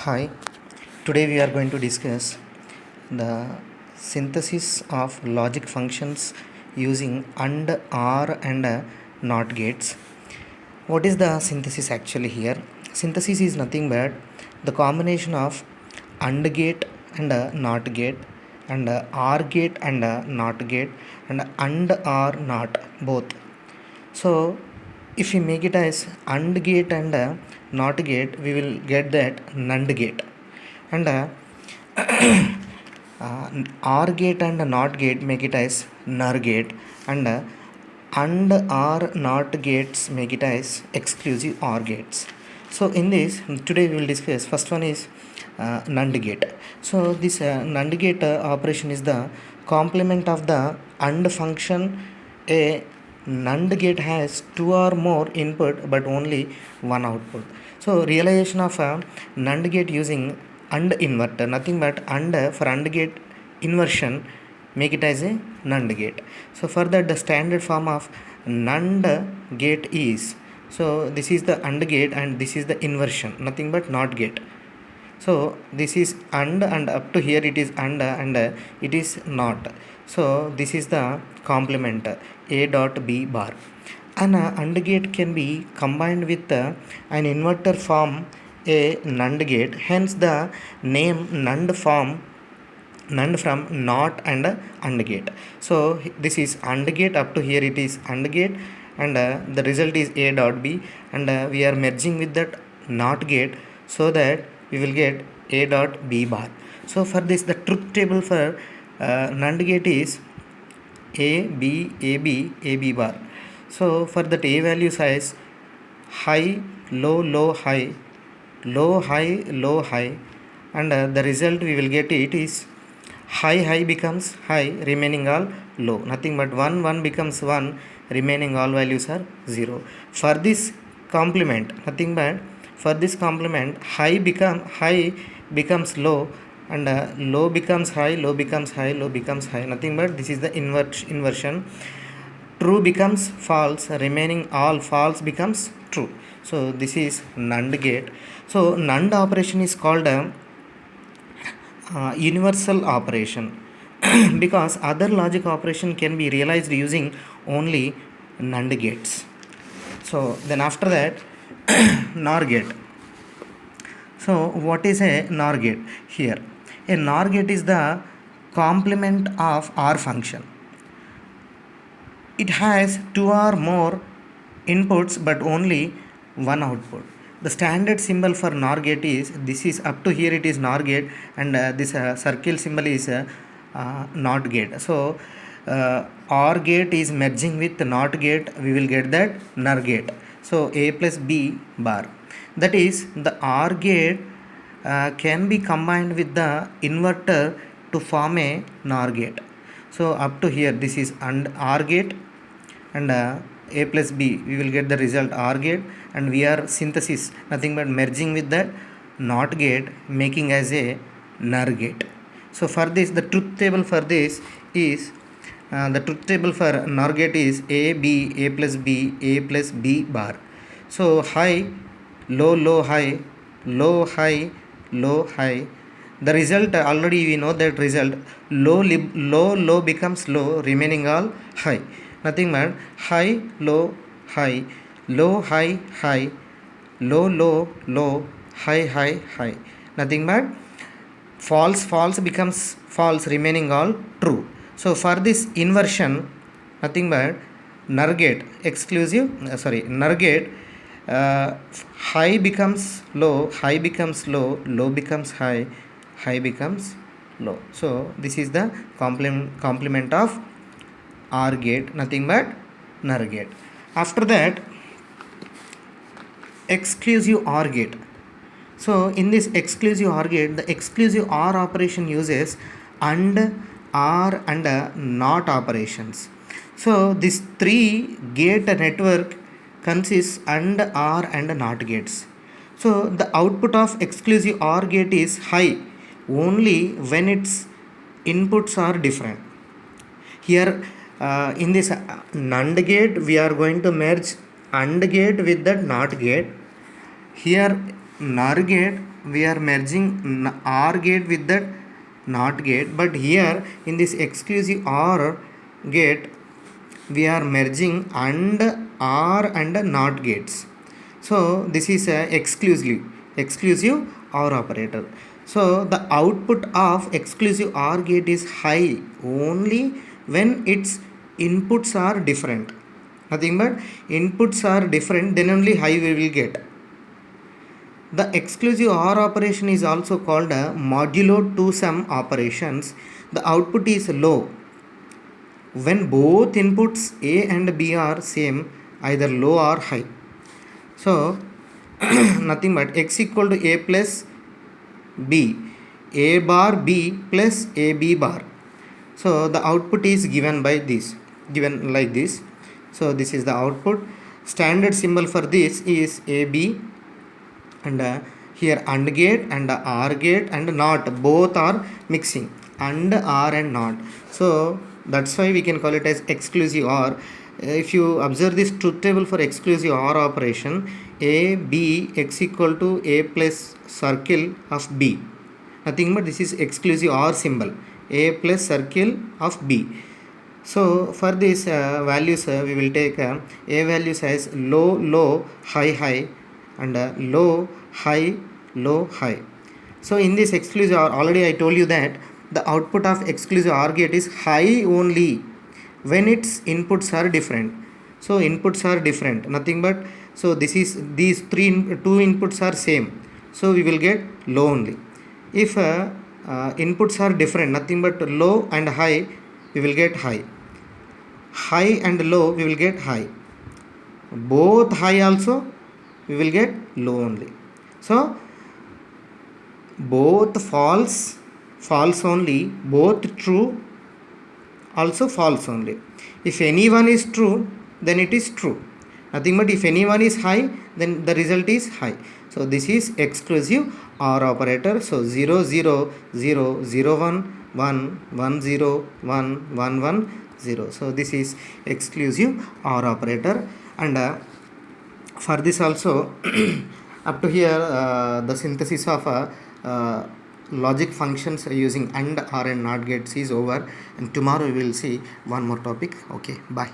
Hi, today we are going to discuss the synthesis of logic functions using AND, OR, and NOT gates. What is the synthesis actually here? Synthesis is nothing but the combination of AND gate and NOT gate, and OR gate and NOT gate, and OR NOT both. So if we make it as AND gate and NOT gate, we will get that NAND gate. And OR gate and NOT gate make it as NOR gate, and OR NOT gates make it as exclusive OR gates. So in this, today we will discuss first one is NAND gate. So this NAND gate operation is the complement of the AND function. A NAND gate has two or more input but only one output. So realization of a NAND gate using AND inverter, nothing but AND for AND gate inversion, make it as a NAND gate. So for that the standard form of NAND gate is, so this is the AND gate and this is the inversion, nothing but NOT gate. So this is and up to here it is and it is not. So this is the complement A dot B bar. An AND gate can be combined with an inverter form a NAND gate. Hence the name NAND from NOT and AND gate. So this is AND gate, up to here it is AND gate, and the result is A dot B, and we are merging with that NOT gate so that we will get A dot B bar. So for this the truth table for NAND gate is A B A B A B bar. So for that A value size high low low high low high low high, and the result we will get it is high becomes high, remaining all low, nothing but 1 becomes 1, remaining all values are 0. For this complement, nothing but for this complement high becomes low, and low becomes high, low becomes high, low becomes high, nothing but this is the inversion. True becomes false, remaining all false becomes true. So this is NAND gate. So NAND operation is called a universal operation because other logic operation can be realized using only NAND gates. So then after that NOR gate. So what is a NOR gate? Here a NOR gate is the complement of OR function. It has two or more inputs but only one output. The standard symbol for NOR gate is, this is up to here it is NOR gate, and this circle symbol is NOT gate. So OR gate is merging with NOT gate, we will get that NOR gate. So A plus B bar, that is the OR gate can be combined with the inverter to form a NOR gate. So up to here this is and OR gate, and A plus B we will get the result OR gate, and we are synthesis, nothing but merging with that NOT gate, making as a NOR gate. So for this the truth table for this is the truth table for NOR gate is A plus B bar. So high low high low high low high, the result already we know that result low becomes low, remaining all high, nothing but high low high low high high low low high high, nothing but false becomes false, remaining all true. So for this inversion, nothing but NOR gate exclusive NOR gate, high becomes low becomes low becomes high becomes low. So this is the complement of OR gate, nothing but NOR gate. After that exclusive OR gate. So in this exclusive OR gate, the exclusive OR operation uses AND, OR and NOT operations. So this three gate network consists AND, OR and NOT gates. So the output of exclusive OR gate is high only when its inputs are different. Here in this NAND gate we are going to merge AND gate with that NOT gate. Here NOR gate we are merging OR gate with that NOT gate, but here in this exclusive OR gate we are merging AND, OR and NOT gates. So this is a exclusive OR operator. So the output of exclusive OR gate is high only when its inputs are different. Nothing but inputs are different, then only high we will get. The exclusive OR operation is also called a modulo two sum operations. The output is low when both inputs A and B are same, either low or high. So nothing but x equal to A plus B, A bar B plus AB bar. So the output is given like this. So this is the output. Standard symbol for this is AB, and here AND gate and OR gate and NOT both are mixing, AND, OR and NOT. So that's why we can call it as exclusive OR. If you observe this truth table for exclusive OR operation, A, B, x equal to A plus circle of B. Nothing but this is exclusive OR symbol, A plus circle of B. So for these values we will take A values as low, low, high, high, and low, high, low, high. So in this exclusive OR, already I told you that the output of exclusive OR gate is high only when its inputs are different. So inputs are different, nothing but, so these two inputs are same, so we will get low only. If inputs are different, nothing but low and high, we will get high. High and low, we will get high. Both high also, we will get low only. So both false only, both true also false only. If any one is true, then it is true. Nothing but if any one is high, then the result is high. So this is exclusive OR operator. So 0 0 0 0 1 1 1 0 1 1 1 0. So this is exclusive OR operator. And for this also up to here the synthesis of logic functions using AND, OR and NOT gates is over, and tomorrow we will see one more topic. Okay, bye.